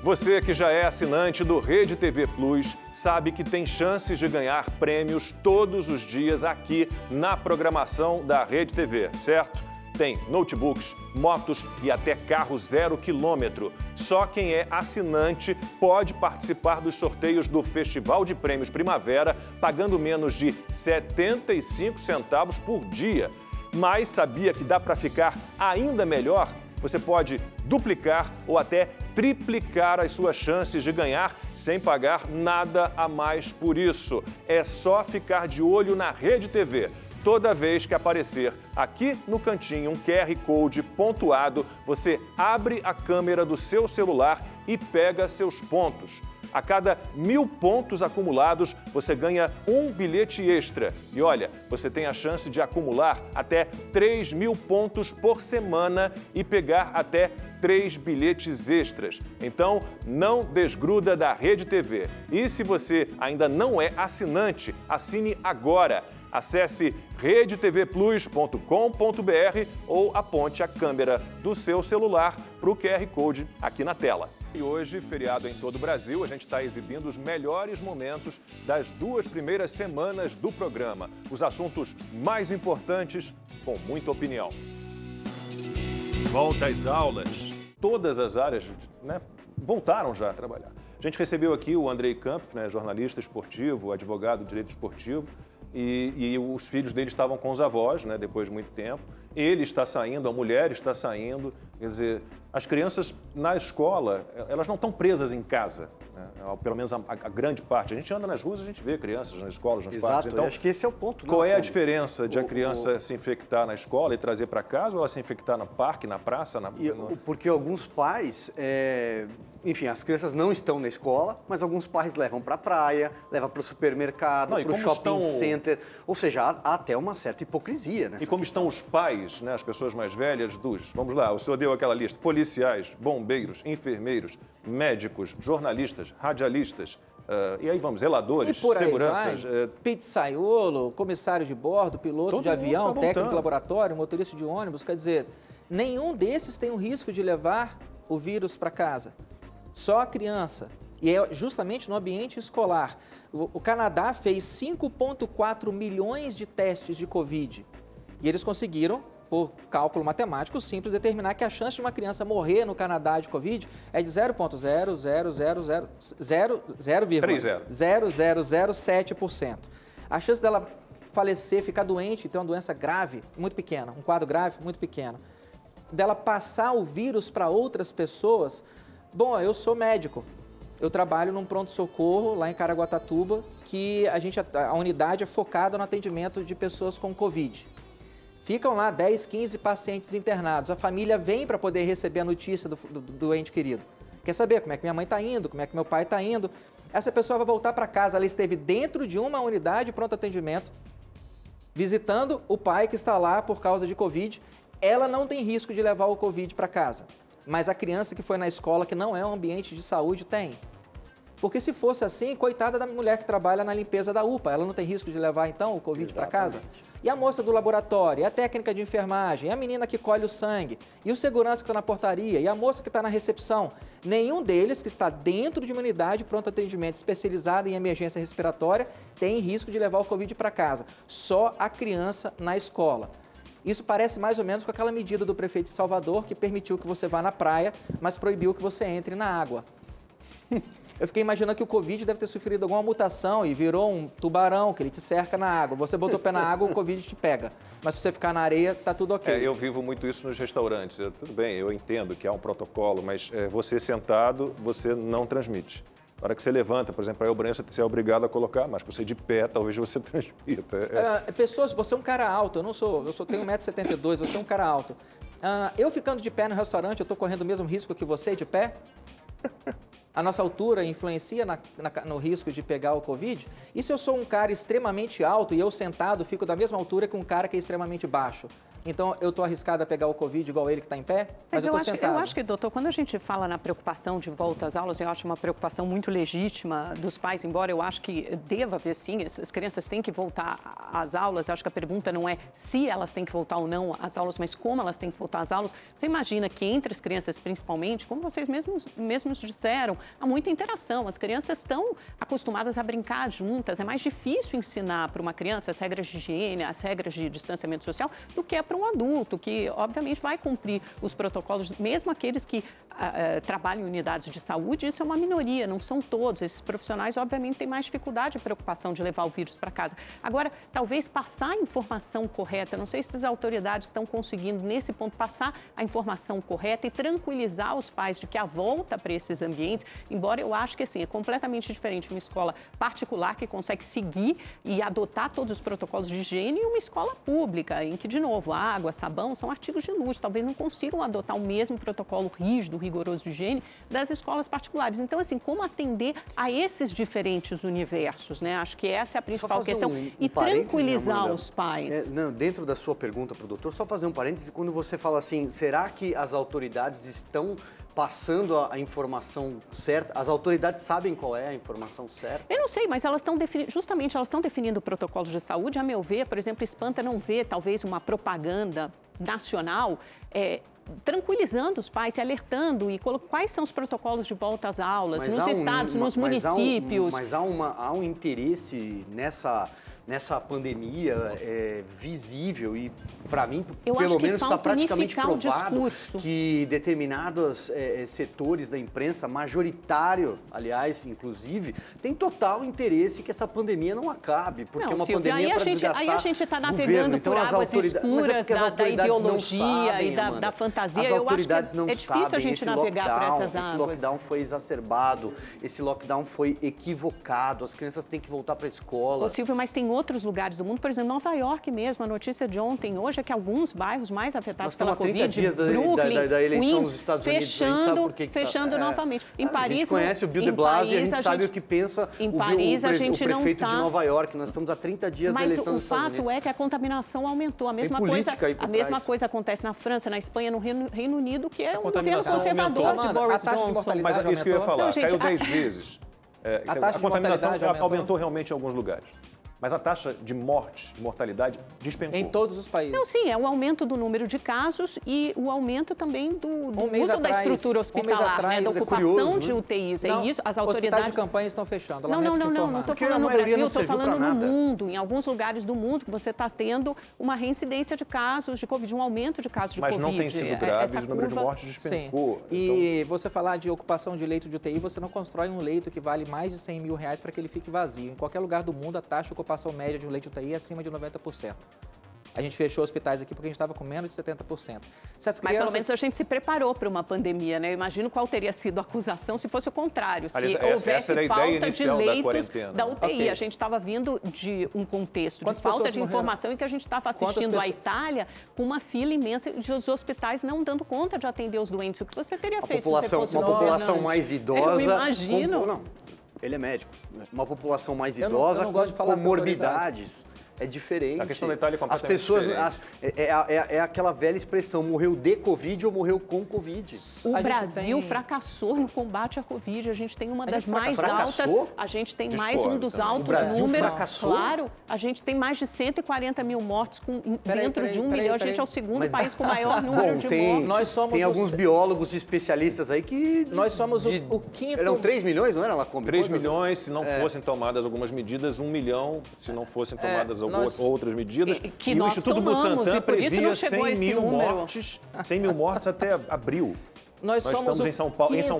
Você que já é assinante do Rede TV Plus sabe que tem chances de ganhar prêmios todos os dias aqui na programação da Rede TV, certo? Tem notebooks, motos e até carro 0 quilômetro. Só quem é assinante pode participar dos sorteios do Festival de Prêmios Primavera, pagando menos de 75 centavos por dia. Mas sabia que dá para ficar ainda melhor? Você pode duplicar ou até triplicar as suas chances de ganhar sem pagar nada a mais por isso. É só ficar de olho na Rede TV. Toda vez que aparecer aqui no cantinho um QR Code pontuado, você abre a câmera do seu celular e pega seus pontos. A cada 1.000 pontos acumulados, você ganha um bilhete extra. E olha, você tem a chance de acumular até 3.000 pontos por semana e pegar até 3 bilhetes extras. Então, não desgruda da Rede TV. E se você ainda não é assinante, assine agora. Acesse redetvplus.com.br ou aponte a câmera do seu celular para o QR Code aqui na tela. E hoje, feriado em todo o Brasil, a gente está exibindo os melhores momentos das 2 primeiras semanas do programa. Os assuntos mais importantes, com muita opinião. Volta às aulas. Todas as áreas, né, voltaram já a trabalhar. A gente recebeu aqui o Andrei Kampf, né, jornalista esportivo, advogado de direito esportivo, e os filhos dele estavam com os avós, né, depois de muito tempo. Ele está saindo, a mulher está saindo. Quer dizer, as crianças na escola, elas não estão presas em casa, né? Pelo menos a grande parte. A gente anda nas ruas, a gente vê crianças nas escolas, nos parques. Exato, acho que esse é o ponto. Qual é a diferença de a criança se infectar na escola e trazer para casa ou ela se infectar no parque, na praça? Porque alguns pais, enfim, as crianças não estão na escola, mas alguns pais levam para a praia, levam para o supermercado, para o shopping center. Ou seja, há até uma certa hipocrisia nessa E como estão os pais, né, as pessoas mais velhas vamos lá, o senhor deu aquela lista, policiais, bombeiros, enfermeiros, médicos, jornalistas, radialistas, e aí vamos, zeladores, seguranças... Pizzaiolo, comissário de bordo, piloto de avião, técnico de laboratório, motorista de ônibus, quer dizer, nenhum desses tem o risco de levar o vírus para casa. Só a criança. E é justamente no ambiente escolar. O Canadá fez 5,4 milhões de testes de Covid. E eles conseguiram, por cálculo matemático simples, determinar que a chance de uma criança morrer no Canadá de Covid é de 0,0007%. A chance dela falecer, ficar doente, ter uma doença grave, muito pequena, um quadro grave, muito pequeno. Dela passar o vírus para outras pessoas. Bom, eu sou médico. Eu trabalho num pronto-socorro lá em Caraguatatuba, que a unidade é focada no atendimento de pessoas com Covid. Ficam lá 10, 15 pacientes internados. A família vem para poder receber a notícia do ente querido. Quer saber como é que minha mãe está indo, como é que meu pai está indo. Essa pessoa vai voltar para casa. Ela esteve dentro de uma unidade de pronto atendimento, visitando o pai que está lá por causa de Covid. Ela não tem risco de levar o Covid para casa. Mas a criança que foi na escola, que não é um ambiente de saúde, tem. Porque se fosse assim, coitada da mulher que trabalha na limpeza da UPA, ela não tem risco de levar, então, o Covid para casa? E a moça do laboratório, e a técnica de enfermagem, e a menina que colhe o sangue, e o segurança que está na portaria, e a moça que está na recepção. Nenhum deles que está dentro de uma unidade de pronto atendimento especializada em emergência respiratória tem risco de levar o Covid para casa. Só a criança na escola. Isso parece mais ou menos com aquela medida do prefeito de Salvador que permitiu que você vá na praia, mas proibiu que você entre na água. Eu fiquei imaginando que o Covid deve ter sofrido alguma mutação e virou um tubarão que ele te cerca na água. Você botou o pé na água, o Covid te pega. Mas se você ficar na areia, tá tudo ok. Eu vivo muito isso nos restaurantes. Tudo bem, eu entendo que há um protocolo, mas você sentado, você não transmite. Na hora que você levanta, por exemplo, para ir ao banheiro, você é obrigado a colocar, mas você de pé, talvez você transmita. Pessoas, você é um cara alto, eu só tenho 1,72 m, você é um cara alto. Eu ficando de pé no restaurante, eu estou correndo o mesmo risco que você de pé? A nossa altura influencia no risco de pegar o Covid? E se eu sou um cara extremamente alto e eu sentado fico da mesma altura que um cara que é extremamente baixo? Então, eu estou arriscado a pegar o Covid igual ele que está em pé, mas eu estou sentado. Eu acho que, doutor, quando a gente fala na preocupação de volta às aulas, eu acho uma preocupação muito legítima dos pais, embora eu acho que deva haver, sim, as crianças têm que voltar às aulas. Eu acho que a pergunta não é se elas têm que voltar ou não às aulas, mas como elas têm que voltar às aulas. Você imagina que entre as crianças, principalmente, como vocês mesmos disseram, há muita interação. As crianças estão acostumadas a brincar juntas. É mais difícil ensinar para uma criança as regras de higiene, as regras de distanciamento social, do que é para para um adulto, que obviamente vai cumprir os protocolos, mesmo aqueles que trabalham em unidades de saúde, isso é uma minoria, não são todos. Esses profissionais, obviamente, têm mais dificuldade e preocupação de levar o vírus para casa. Agora, talvez passar a informação correta, não sei se as autoridades estão conseguindo, nesse ponto, passar a informação correta e tranquilizar os pais de que a volta para esses ambientes, embora eu acho que assim, é completamente diferente uma escola particular que consegue seguir e adotar todos os protocolos de higiene e uma escola pública, em que, de novo, água, sabão são artigos de luxo, talvez não consigam adotar o mesmo protocolo rígido, rigoroso de higiene das escolas particulares. Então, assim, como atender a esses diferentes universos, né? Acho que essa é a principal questão. E tranquilizar os pais. Dentro da sua pergunta para o doutor, só fazer um parêntese, quando você fala assim, será que as autoridades estão passando a informação certa? As autoridades sabem qual é a informação certa? Eu não sei, mas elas estão definindo protocolos de saúde. A meu ver, por exemplo, espanta não ver talvez uma propaganda nacional tranquilizando os pais, se alertando e quais são os protocolos de volta às aulas, nos estados, nos municípios. Mas há um interesse nessa pandemia visível e, para mim, pelo menos está praticamente provado que determinados setores da imprensa, majoritário, aliás, inclusive, tem total interesse que essa pandemia não acabe, porque é uma pandemia para desgastar aí a gente está navegando por águas escuras da ideologia e da fantasia. As autoridades não sabem. É difícil a gente navegar por essas águas. Esse lockdown foi exacerbado, esse lockdown foi equivocado, as crianças têm que voltar para a escola. Ô, Silvio, mas tem outros lugares do mundo, por exemplo, Nova York mesmo, a notícia de ontem, hoje, é que alguns bairros mais afetados pela Covid, 30 dias Brooklyn, da eleição Queens, dos Estados Unidos, fechando novamente. Em Paris, a gente conhece o Bill de Blasio e a gente sabe o que pensa o prefeito de Nova York. Nós estamos há 30 dias da eleição dos Estados Unidos. Mas o fato é que a contaminação aumentou. A mesma coisa acontece na França, na Espanha, no Reino Unido, que é um governo conservador de Boris Johnson. Mas é isso que eu ia falar, caiu 10 vezes. A contaminação aumentou realmente em alguns lugares. Mas a taxa de mortalidade despencou. Em todos os países. Não, sim, é o aumento do número de casos e o aumento também do uso da estrutura hospitalar, da ocupação de UTIs. É isso, as autoridades... Hospitais de campanha estão fechando. Não estou falando no Brasil, estou falando no mundo. Em alguns lugares do mundo que você está tendo uma reincidência de casos de Covid, um aumento de casos de Covid. Mas não tem sido grave, o número de mortes despencou. Sim. E você falar de ocupação de leito de UTI, você não constrói um leito que vale mais de R$100 mil para que ele fique vazio. Em qualquer lugar do mundo, a taxa de ocupação média de um leito de UTI é acima de 90%. A gente fechou hospitais aqui porque a gente estava com menos de 70%. Mas pelo menos a gente se preparou para uma pandemia, né? Eu imagino qual teria sido a acusação se fosse o contrário, se houvesse falta de leitos da UTI. Okay. A gente estava vindo de um contexto de falta de informação em que a gente estava assistindo a Itália com uma fila imensa de os hospitais não dando conta de atender os doentes. O que você teria feito se você fosse uma população mais idosa... Eu imagino... Ele é médico. Uma população mais idosa com comorbidades. É diferente. A questão da Itália é completamente As pessoas... É aquela velha expressão, morreu de Covid ou morreu com Covid. O Brasil fracassou no combate à Covid. A gente tem uma das mais altas... A gente tem mais um dos altos números. Claro, a gente tem mais de 140 mil mortes dentro de 1 milhão. A gente é o segundo país com o maior número de mortes. Tem alguns biólogos especialistas aí que... Nós somos o quinto... Eram 3 milhões, não era, Lacombe? 3 milhões, se não fossem tomadas algumas medidas, 1 milhão, se não fossem tomadas outras medidas. Que nós tomamos, e por isso não chegou a esse número. 100 mil mortes até abril. Nós estamos em São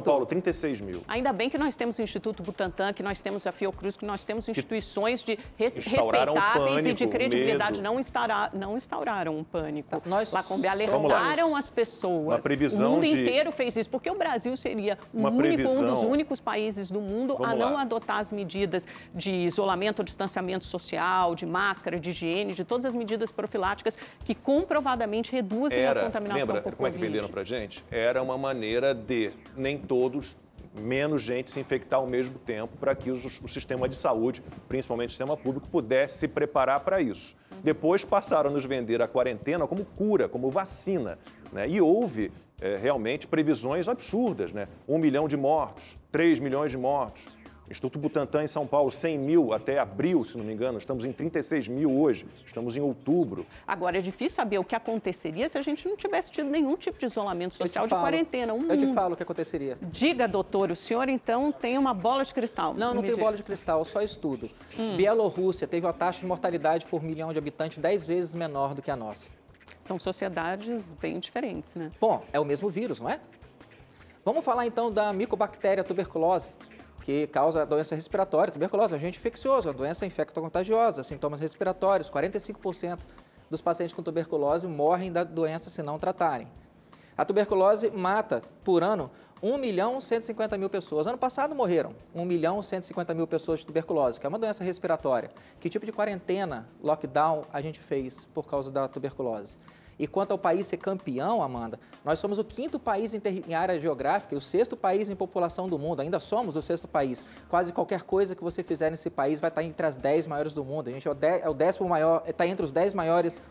Paulo, 36 mil. Ainda bem que nós temos o Instituto Butantan, que nós temos a Fiocruz, que nós temos instituições respeitáveis e de credibilidade. Não instauraram um pânico. Lacombe, alertaram as pessoas. O mundo inteiro fez isso, porque o Brasil seria um dos únicos países do mundo a não adotar as medidas de isolamento, distanciamento social, de máscara, de higiene, de todas as medidas profiláticas que comprovadamente reduzem a contaminação por Covid. Como é que venderam pra gente? Era uma maneira de nem todos, menos gente se infectar ao mesmo tempo para que o sistema de saúde, principalmente o sistema público, pudesse se preparar para isso. Depois passaram a nos vender a quarentena como cura, como vacina, né? E houve realmente previsões absurdas, né? 1 milhão de mortos, 3 milhões de mortos. Instituto Butantan em São Paulo, 100 mil até abril, se não me engano. Estamos em 36 mil hoje. Estamos em outubro. Agora, é difícil saber o que aconteceria se a gente não tivesse tido nenhum tipo de isolamento social, de quarentena. Eu te falo o que aconteceria. Diga, doutor, o senhor, então, tem uma bola de cristal. Não tenho bola de cristal, só estudo. Bielorrússia teve uma taxa de mortalidade por milhão de habitantes 10 vezes menor do que a nossa. São sociedades bem diferentes, né? Bom, é o mesmo vírus, não é? Vamos falar então da micobactéria tuberculose, que causa a doença respiratória. Tuberculose é um agente infeccioso, é uma doença infectocontagiosa, sintomas respiratórios. 45% dos pacientes com tuberculose morrem da doença se não tratarem. A tuberculose mata, por ano, 1.150.000 pessoas. Ano passado morreram 1.150.000 pessoas de tuberculose, que é uma doença respiratória. Que tipo de quarentena, lockdown, a gente fez por causa da tuberculose? E quanto ao país ser campeão, Amanda, nós somos o 5º país em área geográfica e o 6º país em população do mundo. Ainda somos o 6º país. Quase qualquer coisa que você fizer nesse país vai estar entre as 10 maiores do mundo. A gente é o 10º maior, está entre os 10 maiores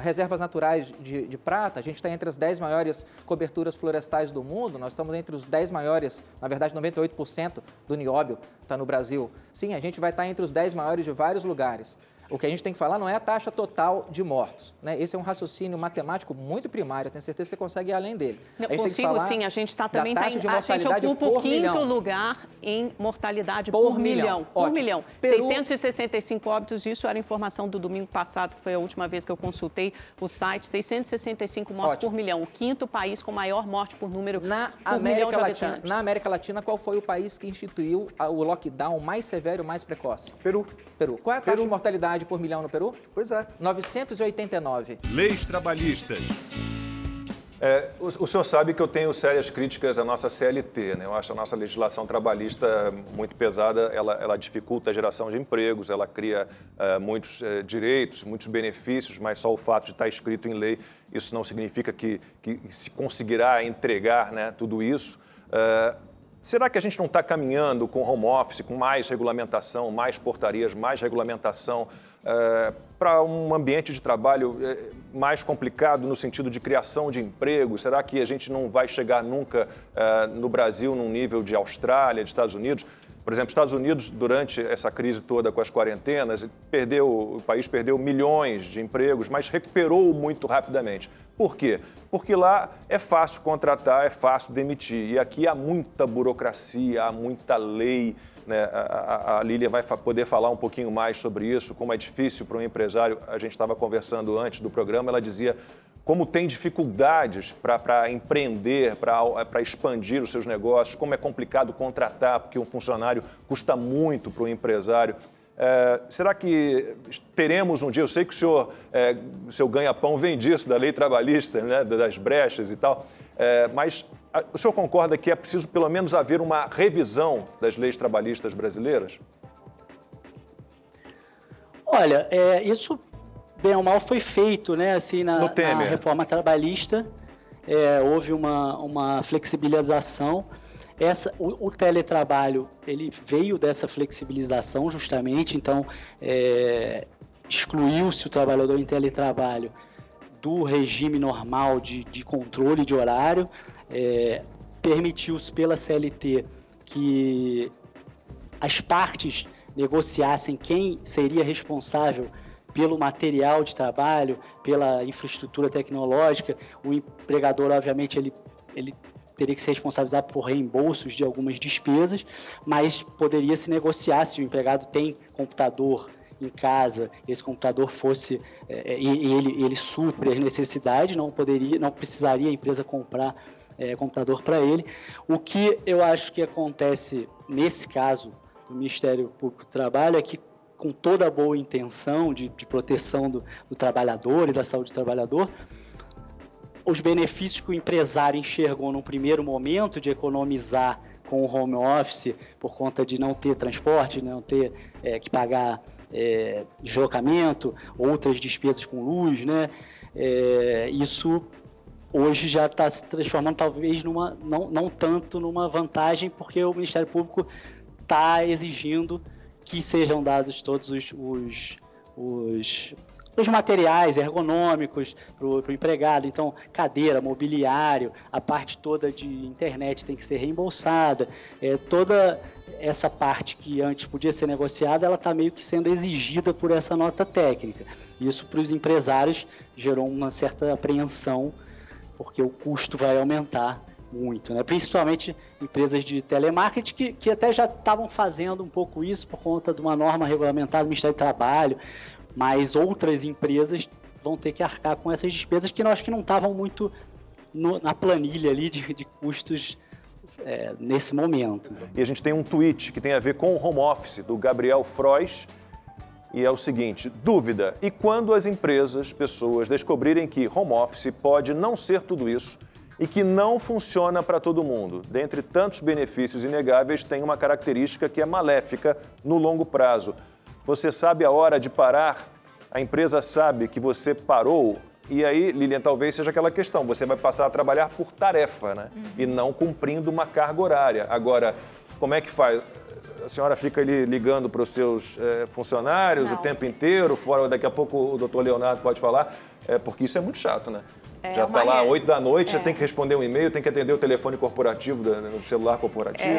reservas naturais de prata. A gente está entre as 10 maiores coberturas florestais do mundo. Nós estamos entre os 10 maiores, na verdade 98% do nióbio está no Brasil. Sim, a gente vai estar entre os 10 maiores de vários lugares. O que a gente tem que falar não é a taxa total de mortos, né? Esse é um raciocínio matemático muito primário, eu tenho certeza que você consegue ir além dele. Consigo, sim. A gente está também... A gente ocupa o 5º lugar em mortalidade por milhão. Por milhão. Peru... 665 óbitos, isso era informação do domingo passado, que foi a última vez que eu consultei o site. 665 mortes por milhão. O 5º país com maior morte por número por milhão de habitantes. Na América Latina, qual foi o país que instituiu o lockdown mais severo e mais precoce? Peru. Qual é a taxa de mortalidade por milhão no Peru? Pois é. 989. Leis trabalhistas. O senhor sabe que eu tenho sérias críticas à nossa CLT, né? Eu acho a nossa legislação trabalhista muito pesada, ela dificulta a geração de empregos, ela cria muitos direitos, muitos benefícios, mas só o fato de estar escrito em lei, isso não significa que se conseguirá entregar, né, tudo isso. Será que a gente não está caminhando com home office, com mais regulamentação, mais portarias, mais regulamentação, para um ambiente de trabalho mais complicado no sentido de criação de emprego? Será que a gente não vai chegar nunca no Brasil num nível de Austrália, de Estados Unidos? Por exemplo, Estados Unidos, durante essa crise toda com as quarentenas, o país perdeu milhões de empregos, mas recuperou muito rapidamente. Por quê? Porque lá é fácil contratar, é fácil demitir. E aqui há muita burocracia, há muita lei, né? A Lília vai poder falar um pouquinho mais sobre isso, como é difícil para um empresário. A gente estava conversando antes do programa, ela dizia como tem dificuldades para empreender, para expandir os seus negócios, como é complicado contratar, porque um funcionário custa muito para o empresário. Será que teremos um dia, eu sei que o seu ganha-pão vem disso, da lei trabalhista, né, das brechas e tal, mas o senhor concorda que é preciso pelo menos haver uma revisão das leis trabalhistas brasileiras? Olha, isso bem ou mal foi feito, né, assim, na reforma trabalhista, houve uma flexibilização. O teletrabalho, ele veio dessa flexibilização justamente, então excluiu-se o trabalhador em teletrabalho do regime normal de controle de horário, permitiu-se pela CLT que as partes negociassem quem seria responsável pelo material de trabalho, pela infraestrutura tecnológica. O empregador, obviamente, ele teria que se responsabilizar por reembolsos de algumas despesas, mas poderia se negociar se o empregado tem computador em casa, esse computador fosse e ele supre as necessidades, não precisaria a empresa comprar computador para ele. O que eu acho que acontece nesse caso do Ministério Público do Trabalho é que, com toda a boa intenção de proteção do trabalhador e da saúde do trabalhador, os benefícios que o empresário enxergou num primeiro momento de economizar com o home office por conta de não ter transporte, não ter que pagar deslocamento, outras despesas com luz, né? Isso hoje já está se transformando talvez não tanto numa vantagem, porque o Ministério Público está exigindo que sejam dados todos os materiais ergonômicos para o empregado. Então, cadeira, mobiliário, a parte toda de internet tem que ser reembolsada. Toda essa parte que antes podia ser negociada, ela está meio que sendo exigida por essa nota técnica. Isso, para os empresários, gerou uma certa apreensão, porque o custo vai aumentar muito, né? Principalmente empresas de telemarketing que até já estavam fazendo um pouco isso por conta de uma norma regulamentada do Ministério do Trabalho, mas outras empresas vão ter que arcar com essas despesas que eu acho que não estavam muito na planilha ali de custos nesse momento. E a gente tem um tweet que tem a ver com o home office, do Gabriel Frois, e é o seguinte: dúvida, e quando as empresas, pessoas descobrirem que home office pode não ser tudo isso e que não funciona para todo mundo? Dentre tantos benefícios inegáveis, tem uma característica que é maléfica no longo prazo. Você sabe a hora de parar? A empresa sabe que você parou? E aí, Lilian, talvez seja aquela questão, você vai passar a trabalhar por tarefa, né? E não cumprindo uma carga horária. Agora, como é que faz? A senhora fica ali ligando para os seus funcionários o tempo inteiro, fora, daqui a pouco o doutor Leonardo pode falar, porque isso é muito chato, né? Já está lá 8 da noite, você tem que responder um e-mail, tem que atender o telefone corporativo, no celular corporativo.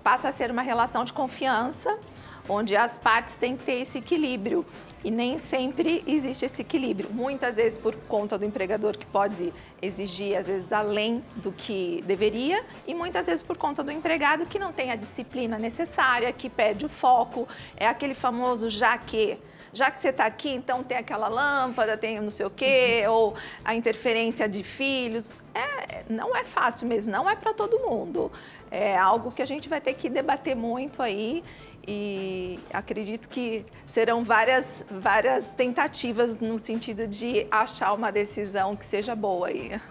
Passa a ser uma relação de confiança, onde as partes têm que ter esse equilíbrio. E nem sempre existe esse equilíbrio. Muitas vezes por conta do empregador, que pode exigir, às vezes, além do que deveria, e muitas vezes por conta do empregado, que não tem a disciplina necessária, que perde o foco. É aquele famoso já que você está aqui, então tem aquela lâmpada, tem não sei o quê, ou a interferência de filhos. Não é fácil mesmo, não é para todo mundo. É algo que a gente vai ter que debater muito aí. E acredito que serão várias tentativas no sentido de achar uma decisão que seja boa aí.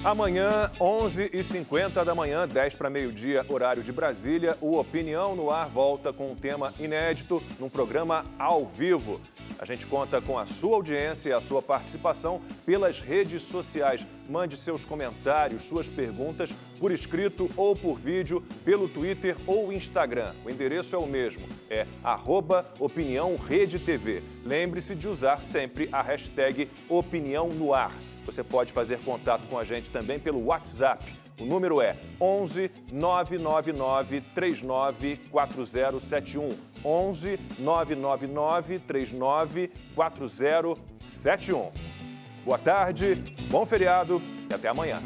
Amanhã, 11h50 da manhã, 10 para meio-dia, horário de Brasília, o Opinião no Ar volta com um tema inédito num programa ao vivo. A gente conta com a sua audiência e a sua participação pelas redes sociais. Mande seus comentários, suas perguntas por escrito ou por vídeo, pelo Twitter ou Instagram. O endereço é o mesmo, é @OpiniãoRedeTV. Lembre-se de usar sempre a hashtag Opinião no Ar. Você pode fazer contato com a gente também pelo WhatsApp. O número é 11 999 39 4071. 11 999 39 4071. Boa tarde, bom feriado e até amanhã.